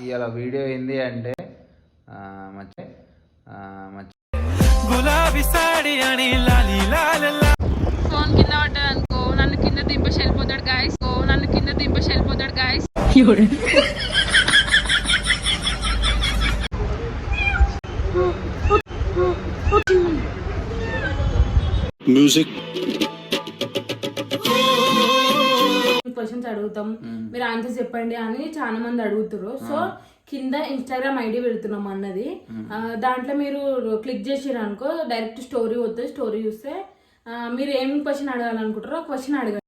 ఇవాళ వీడియో ఏంది అంటే ఫోన్ కింద పడ్డది అనుకో, నన్ను కింద దింపేసి వెళ్ళిపోతాడు గాయస్. మ్యూజిక్ క్వశ్చన్స్ అడుగుతాం, మీరు ఆన్సర్స్ చెప్పండి అని చాలా మంది అడుగుతారు. సో కింద ఇన్స్టాగ్రామ్ ఐడి పెడుతున్నాం అన్నది, దాంట్లో మీరు క్లిక్ చేసారు అనుకో డైరెక్ట్ స్టోరీ వస్తుంది. స్టోరీ చూస్తే మీరు ఏం క్వశ్చన్ అడగాలనుకుంటారో క్వశ్చన్ అడగండి.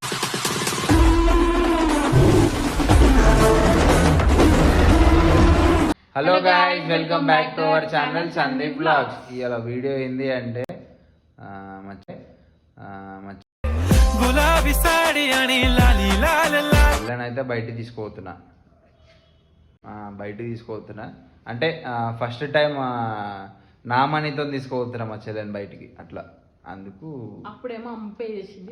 Hello guys, welcome back to our channel Sandeep vlogs. ఇవాళ వీడియో ఏంది అంటే అయితే బయటికి తీసుకుపోతున్నా అంటే ఫస్ట్ టైం నా మనీతో తీసుకుపోతున్నా మా చెల్లెని బయటికి, అట్లా అందుకు అప్పుడేమో అమ్మ పే చేసింది.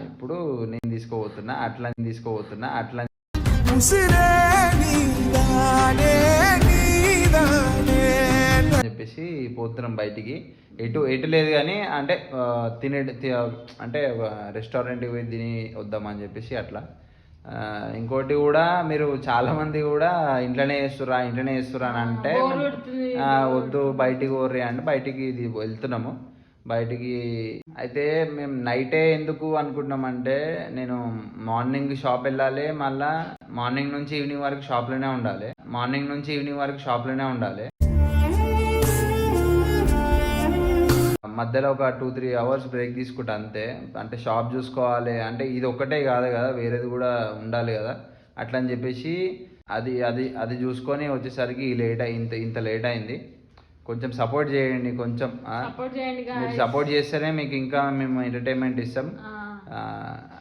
ఇప్పుడు నేను తీసుకోబోతున్నా అట్లా చెప్పేసి పోతున్నాం బయటికి. ఎటు లేదు కానీ అంటే అంటే రెస్టారెంట్కి పోయి తిని వద్దామని చెప్పేసి అట్లా. ఇంకోటి కూడా, మీరు చాలా మంది కూడా ఇంట్లోనే చేస్తురా అని అంటే వద్దు బయటికి పోర్రి అంటే బయటికి వెళ్తున్నాము. బయటికి అయితే మేము నైటే ఎందుకు అనుకుంటున్నామంటే, నేను మార్నింగ్ షాప్ వెళ్ళాలి, మళ్ళా మార్నింగ్ నుంచి ఈవినింగ్ వరకు షాప్లోనే ఉండాలి. మధ్యలో ఒక 2-3 అవర్స్ బ్రేక్ తీసుకుంటా అంతే. అంటే షాప్ చూసుకోవాలి అంటే ఇది ఒక్కటే కాదు కదా, వేరేది కూడా ఉండాలి కదా. అట్లా అని చెప్పేసి అది చూసుకొని వచ్చేసరికి ఇంత లేట్ అయింది. కొంచెం సపోర్ట్ చేయండి, మీరు సపోర్ట్ చేస్తేనే మీకు ఇంకా మేము ఎంటర్టైన్మెంట్ ఇస్తాం.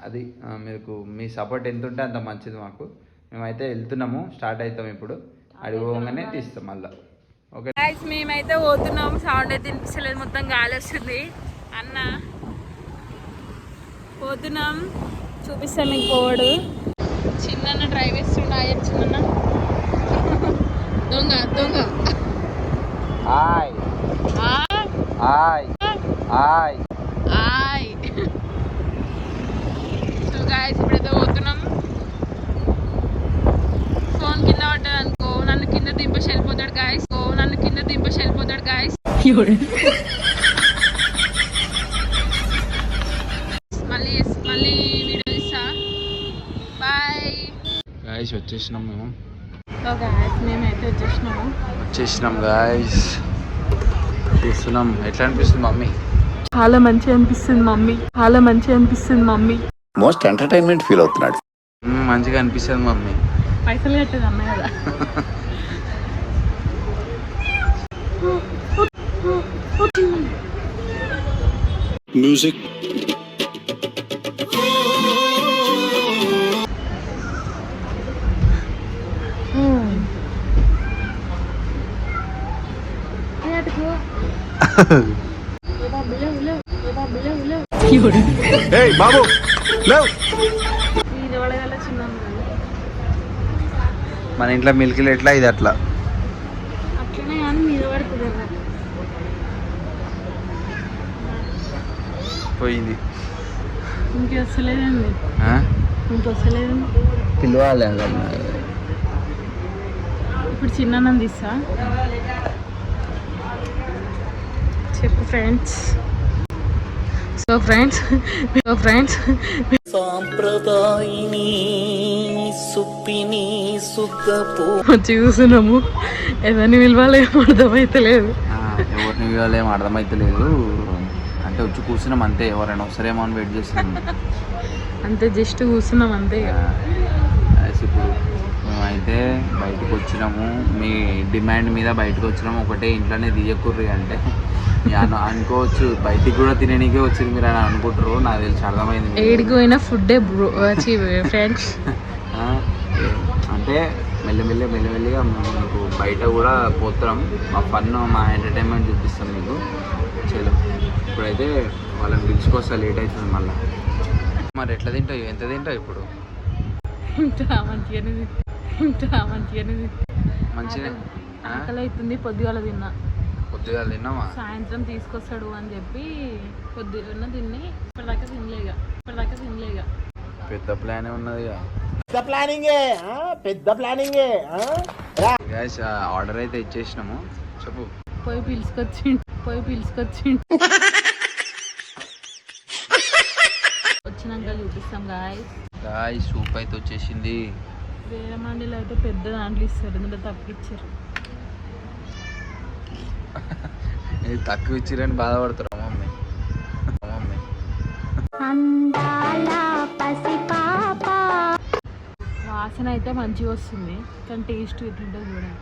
అది మీకు మీ సపోర్ట్ ఎంత ఉంటే అంత మంచిది మాకు. మేమైతే వెళ్తున్నాము, స్టార్ట్ అవుతాం ఇప్పుడు. అడిగోగానే తీస్తాం మళ్ళీ. ఓకే గైస్, మేమైతే పోతున్నాం. సౌండ్ అయితే వినిపిస్తలేదు, మొత్తం గాలి వస్తుంది. అన్న పోతున్నాం, చూపిస్తాం మీకు పోవడు. చిన్న డ్రైవ్ వేస్తుండ చిన్న దొంగ హాయ్. సో గైస్, ఇప్పుడైతే పోతున్నాం. ఫోన్ కింద పడ్డది అనుకో, నన్ను కింద దింపేసి వెళ్ళిపోతాడు గాయస్. మళ్ళీ వీడియో ఇస్తా. బాయ్ గాయస్, వచ్చేసినాం మేము. మేమైతే వచ్చేసినాం గాయస్, చూస్తున్నాం. ఎట్లా అనిపిస్తుంది మమ్మీ? చాలా మంచిగా అనిపిస్తుంది మమ్మీ. మోస్ట్ ఎంటర్టైన్మెంట్ ఫీల్ అవుతున్నాడు. మంచిగా అనిపిస్తుంది మమ్మీ. పైసలు కట్టేది అన్న కదా. మ్యూజిక్ బాబు మన ఇంట్లో మిల్కీలు ఎట్లా, ఇది అట్లా అట్లనే కానీ మీద పడుతుంది పోయింది. ఇంకొస్తలేదండి. పిలవాలి. ఇప్పుడు చిన్న తీస్తా. చెప్పు ఫ్రెండ్స్. సో ఫ్రెండ్స్ చూస్తున్నాము. ఎవరిని పిలవాలేమో అర్థమైతలేదు. అంటే వచ్చి కూర్చున్నాం అంతే, ఎవరైనా వస్తారేమో అని వెయిట్ చేస్తున్నాం అంతే. జస్ట్ కూర్చున్నాం అంతే. ఇప్పుడు మేమైతే బయటకు వచ్చినాము, మీ డిమాండ్ మీద బయటకు వచ్చినాము. ఒకటే ఇంట్లోనే తీయకుర్రి అంటే అనుకోవచ్చు, బయటికి కూడా తిననీకే వచ్చింది మీరు అని అనుకుంటారు. నాకు తెలిసి అర్థమైంది. ఏడికి పోయినా ఫుడ్డే ఫ్రెండ్స్. అంటే మెల్లమెల్లిగా మీకు బయట కూడా పోతాం. మా ఫన్, మా ఎంటర్టైన్మెంట్ చూపిస్తాం మీకు. చలో, ఇప్పుడైతే వాళ్ళని పిలుచుకొస్తా, లేట్ అవుతుంది మళ్ళీ. మరి ఎట్లా తింటావు, ఎంత తింటావు ఇప్పుడు? మంచిగానే మంచిగా ఆకలి అవుతుంది, పొద్దుగాల తిన్నా. పొద్దుగాల తిన్నామా? సాయంత్రం తీసుకొస్తాడు అని చెప్పి పొద్దున్న తిని ఇప్పటిదాకా తినలేగా. పెద్ద ప్లానే ఉన్నది. గైస్ ఆర్డర్ అయితే ఇచ్చేసినాము. చెప్పు. పోయి పిలుచుకొచ్చిండు. వచ్చినాక చూపిస్తాం గాయ్స్ సూప్ అయితే వచ్చేసింది. వేరే మండీలో అయితే పెద్ద దాంట్లో ఇస్తారు, ఎందుకంటే తక్కువ ఇచ్చారు. తక్కువ ఇచ్చిరని బాధపడతారు మమ్మీ. వాసన అయితే మంచిగా వస్తుంది, కానీ టేస్ట్ ఎట్లుంటుంది చూడండి.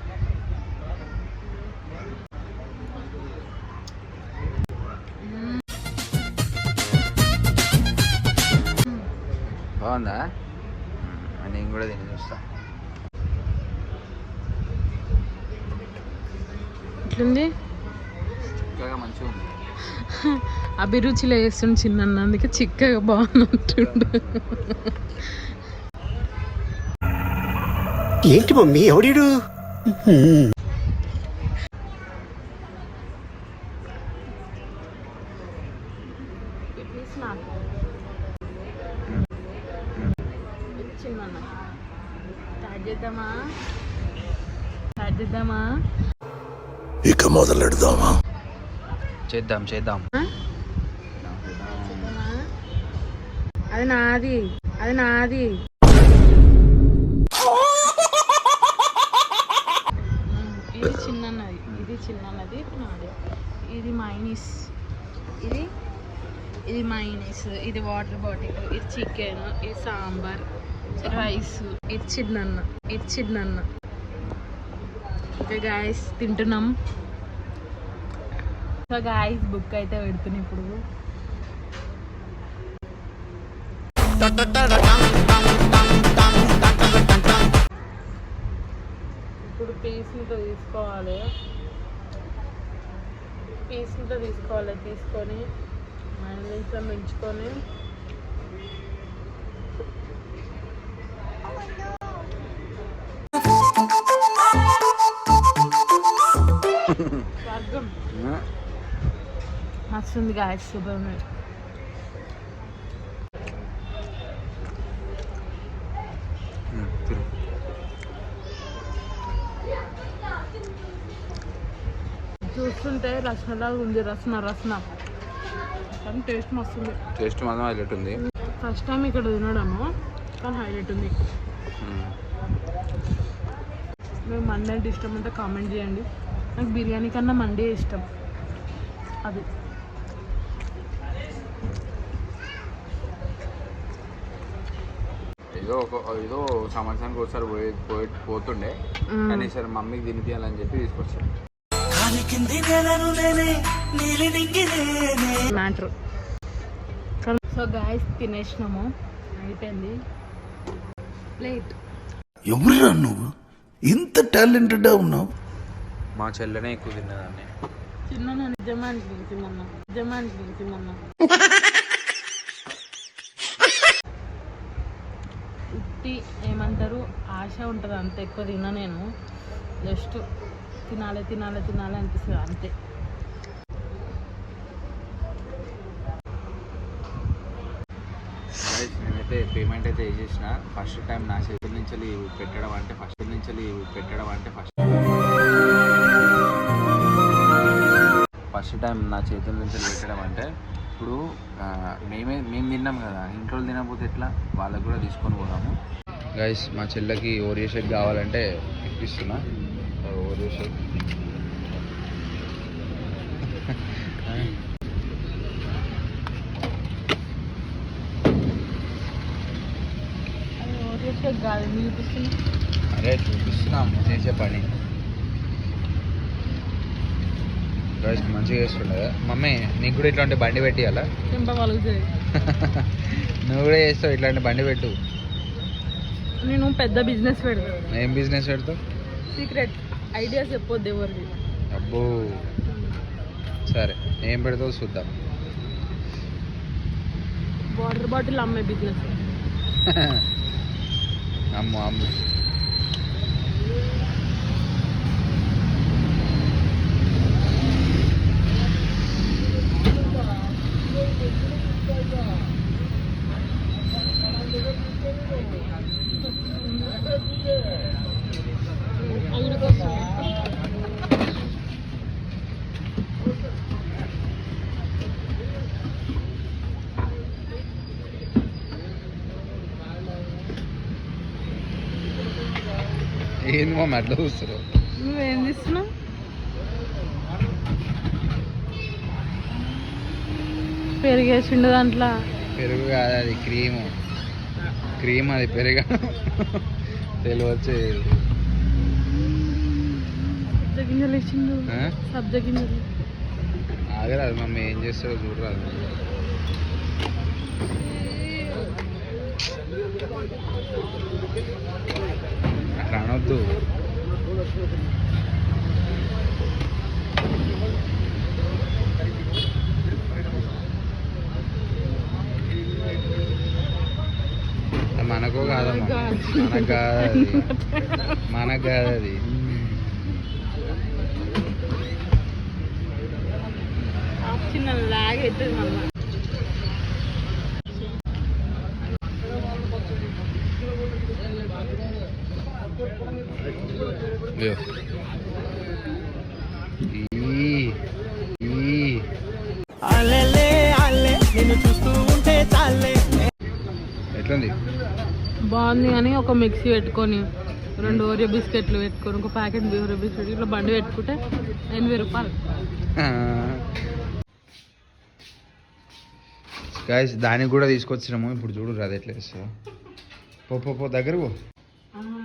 బాగుందా? నేను కూడా తిని చూస్తా. ఎట్లుంది? చిక్కగా మంచిగా ఉంది. అభిరుచిలో వేస్తుండు చిన్న, అందుకే చిక్కగా బాగున్నట్టుండు. ఏంటి మమ్మీ ఎవడీడు? స్టార్ట్ చేద్దామా? ఇక మొదలెడదామా? చేద్దాం. అది నాది. ఇది చిన్నది నాది. ఇది మైనీస్, ఇది వాటర్ బాటిల్, ఇది చికెన్, ఇది సాంబార్, రైస్, ఇది చిన్నన్న. ఓకే గాయస్, తింటున్నాం. సో గాయస్ బుక్ అయితే పెడుతున్నా ఇప్పుడు. ఇప్పుడు పీస్ మీద తీసుకోవాలి. తీసుకొని మైనీస్లో ముంచుకొని స్వర్గం. మస్తుంది గాయస్, సూపర్ ఉంది. చూస్తుంటే రసనలాగా ఉంది, రసన కానీ టేస్ట్ మస్తుంది. టేస్ట్ మాత్రం హైలైట్ ఉంది. ఫస్ట్ టైం ఇక్కడ తినడము, కానీ హైలైట్ ఉంది. మీకు మండి అంటే ఇష్టం అంటే కామెంట్ చేయండి. నాకు బిర్యానీ కన్నా మండి ఇష్టం. అది ఏదో సంవత్సరానికి ఒకసారి పోతుండే, కానీ సరే మమ్మీకి తినిపించాలని చెప్పి తీసుకొచ్చాను. మ్యాటర్. సో గాయస్ తినేసినాము, అయిపోయింది ప్లేట్. ఎవరురా నువ్వు ఇంత టాలెంటెడ్ ఉన్నావు? మా చెల్లెనే ఎక్కువ తిన్నదాన్ని. చిన్న నిజమానికి తింటుందన్నా. ఉట్టి ఏమంటారు, ఆశ ఉంటుంది అంత. ఎక్కువ తిన్నా నేను, జస్ట్ తినాలి అనిపిస్తుంది అంతే. నేనైతే పేమెంట్ అయితే చేసేసిన. ఫస్ట్ టైం నా చేతుల నుంచి పెట్టడం అంటే ఫస్ట్ టైం నా చేతుల నుంచి పెట్టడం అంటే ఇప్పుడు మేము తిన్నాం కదా, ఇంట్లో తినకపోతే ఎట్లా, వాళ్ళకు కూడా తీసుకొని పోదాము. గైస్ మా చెల్లెకి ఓరియో షేక్ కావాలంటే ఇప్పిస్తున్నా. ఓరియో షేక్ అరే చూపిస్తున్నాం చేసే పని. గైస్ మంచిగా చేస్తుండే కదా మమ్మీ. నీకు కూడా ఇట్లాంటి బండి పెట్టియాలా? నువ్వు కూడా చేస్తావు ఇట్లాంటి బండి పెట్టు. నేను పెద్ద బిజినెస్ పెడతాను. ఏం బిజినెస్ పెడతావు? సీక్రెట్ ఐడియాస్ చెప్పొద్దు ఎవరిది. అబ్బో సరే, ఏం పెడతావు చూద్దాం. వాటర్ బాటిల్ అమ్మే బిజినెస్. అమ్ము ఏంది మమ్మీ అట్లా చూస్తారు? నువ్వేం తీస్తున్నావు? పెరిగేసిండు దాంట్లో. పెరుగు కాదు అది, క్రీము. క్రీమ్ అది, పెరుగు తెలివచ్చే. సబ్జా గింజలు ఇచ్చిండు. సబ్జా గింజలు ఆగరాదు మమ్మీ, ఏం చేస్తారో చూడరాదు. అట్లా అనొద్దు. మనకు కాదమ్మా, మనకు కాదు అది, మనకు కాదు అది. చిన్న లాగ్ అవుతుంది మళ్ళీ. ఎట్లుంది? బాగుంది కానీ ఒక మిక్సీ పెట్టుకొని 2 ఓరియో బిస్కెట్లు పెట్టుకొని ఒక ప్యాకెట్ ఓరియో బిస్కెట్ ఇట్లా బండి పెట్టుకుంటే 80 రూపాయలు. గాయస్ దానికి కూడా తీసుకొచ్చినాము. ఇప్పుడు చూడు అది ఎట్లా వేస్తా. పో పో పో దగ్గర పో. అమ్మ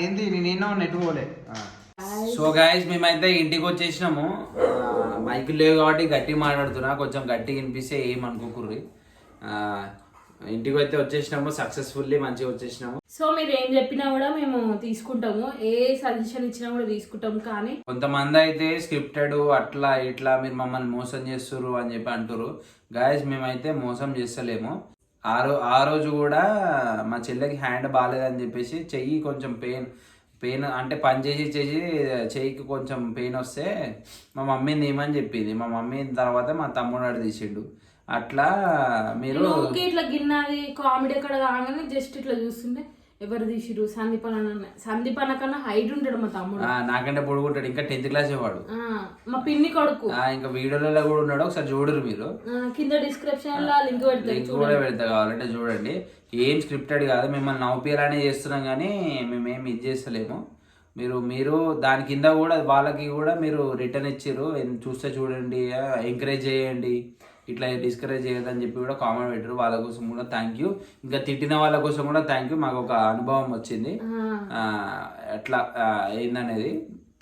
ఏంది నేనేమో నెట్టుకోలే. సో గాయస్ మేమైతే ఇంటికి వచ్చేసినాము. మైకులు లేవు కాబట్టి గట్టిగా మాట్లాడుతున్నా, కొంచెం గట్టిగా వినిపిస్తే ఏమనుకోకుర్రి. ఇంటికి అయితే వచ్చేసినాము, సక్సెస్ఫుల్లీ మంచిగా వచ్చేసినాము. సో మీరు ఏం చెప్పినా కూడా మేము తీసుకుంటాము, ఏ సజెషన్ ఇచ్చినా కూడా తీసుకుంటాము. కానీ కొంతమంది అయితే స్క్రిప్టెడ్ అట్లా ఇట్లా మీరు మమ్మల్ని మోసం చేస్తుర్రు అని చెప్పి అంటారు. గాయస్ మేమైతే మోసం చేస్తలేము. ఆ రోజు కూడా మా చెల్లెకి హ్యాండ్ బాగాలేదని చెప్పేసి చెయ్యి కొంచెం పెయిన్ అంటే పని చేసి చెయ్యికి కొంచెం పెయిన్ వస్తే మా మమ్మీని తీయమని చెప్పింది. మా మమ్మీ తర్వాత మా తమ్ముడు తీసిండు. అట్లా మీరు ఇట్లా గిన్నది కామెడీ అక్కడ కాగానే జస్ట్ ఇట్లా చూస్తుంటే ఎవరు తీసిరు సందీప్ అన్న కన్నా హైట్ ఉంటాడు మా తమ్ముడు, నాకంటే పొడుగుంటాడు. ఇంకా 10th క్లాస్ వాడు, మా పిన్ని కొడుకు. ఇంకా వీడియోలలో కూడా ఉన్నాడు, ఒకసారి చూడరు మీరు. కింద డిస్క్రిప్షన్ లో లింక్ కూడా పెడతా, కావాలంటే చూడండి. ఏం స్క్రిప్టెడ్ కాదు, మిమ్మల్ని నవ్వుపేయాలనే చేస్తున్నాం కానీ మేమేమి ఇది చేస్తలేము. మీరు దాని కింద కూడా వాళ్ళకి కూడా మీరు రిటర్న్ ఇచ్చిర్రు, చూస్తే చూడండి, ఎంకరేజ్ చేయండి, ఇట్లా డిస్కరేజ్ చేయొద్దని చెప్పి కూడా కామెంట్ పెట్టారు. వాళ్ళ కోసం కూడా థ్యాంక్ యూ. ఇంకా తిట్టిన వాళ్ళ కోసం కూడా థ్యాంక్ యూ. మాకు ఒక అనుభవం వచ్చింది ఎట్లా ఏందనేది.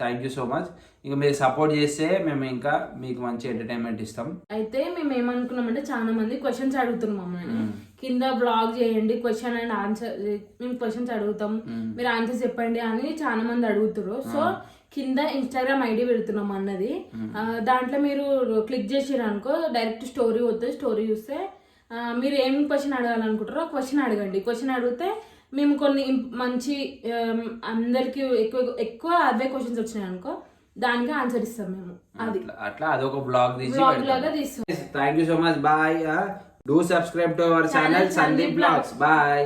Thank you so much. ఇంకా మీరు సపోర్ట్ చేస్తే మేము ఇంకా మీకు మంచి ఎంటర్టైన్మెంట్ ఇస్తాం. అయితే మేము ఏమనుకున్నామంటే చాలా మంది క్వశ్చన్స్ అడుగుతున్నాం మమ్మల్ని, కింద బ్లాగ్ చేయండి క్వశ్చన్ అండ్ ఆన్సర్, మేము క్వశ్చన్స్ అడుగుతాం మీరు ఆన్సర్ చెప్పండి అని చాలా మంది అడుగుతారు. సో కింద ఇన్స్టాగ్రామ్ ఐడి పెడుతున్నాం అన్నది, దాంట్లో మీరు క్లిక్ చేసిరు అనుకో డైరెక్ట్ స్టోరీ వస్తుంది. స్టోరీ చూస్తే మీరు ఏం క్వశ్చన్ అడగాలనుకుంటారో క్వశ్చన్ అడగండి. క్వశ్చన్ అడిగితే మేము కొన్ని మంచి అందరికి ఎక్కువ అవే క్వశ్చన్స్ వచ్చినాయి అనుకో దానికి ఆన్సర్ ఇస్తాం మేము. అది అట్లా అదొక బ్లాగ్ లాగా తీస్తాం. Thank you so much. Bye. Do subscribe to our channel Sandeep blogs. Bye.